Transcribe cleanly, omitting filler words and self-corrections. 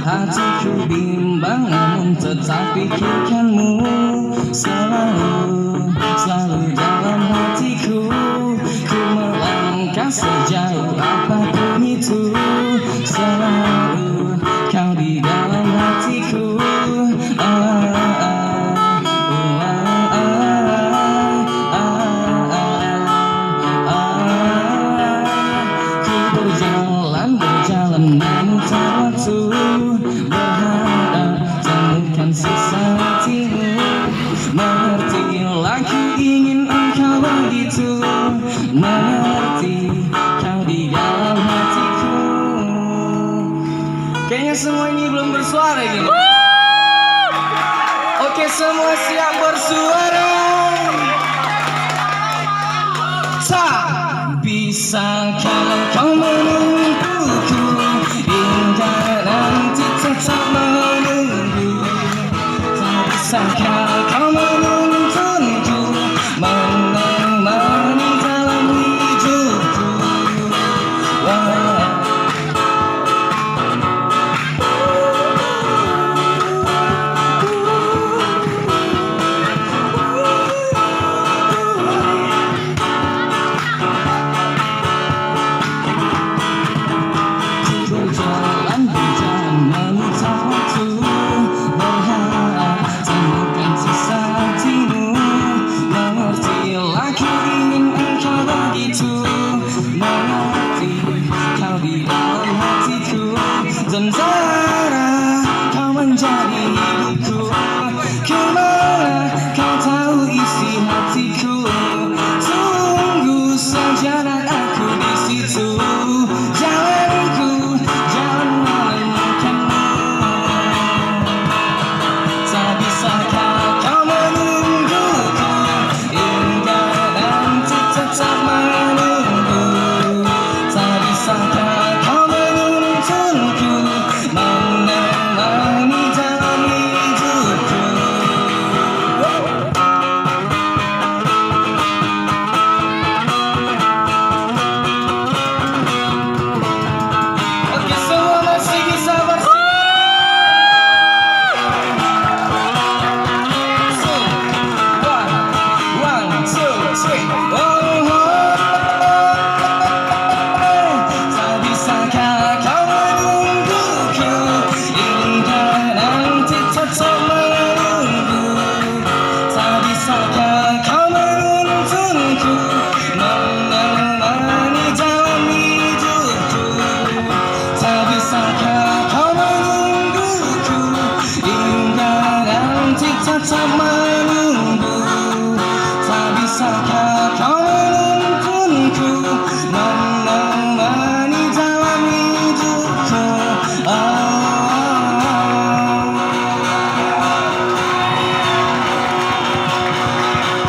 Hatiku bimbang namun tetap pikirkanmu selalu dalam hatiku. Ku melangkah sejauh apapun itu, selalu kau di dalam hatiku. Ku berjalan memutar waktu, berharap temukan sisa hatimu. Mengertilah ku ingin engkau begitu, mengerti kau di dalam hatiku. Kayaknya semua ini belum bersuara gini. Oke, semua siap bersuara. Tak bisa kalau kau menungguku, hingga nanti tetap menunggu. Tak bisa kalau kau menuntunku, menemani dalam hidupku. Berjalan memutar waktu, berharap temukan sisa hatimu. Mengertilah ku ingin engkau begitu, mengerti kau di dalam hatiku. Dan Suara, kau menjadi hidupku. Kemana kau tahu isi hatiku? Tunggu saja dan aku di situ. Jalanku, jalan menemukanmu. Tak bisakah kau menungguku, hingga nanti tetap menunggu. Tak bisakah kau menuntunku, menemani dalam hidupku. Oke, semua masih bisa One, two, three. Tak bisakah kau menungguku, hingga nanti tetap menunggu. Tak bisakah kau menuntunku, menemani dalam hidupku. Tak bisakah kau menungguku, hingga nanti tetap menunggu. Tak bisakah kau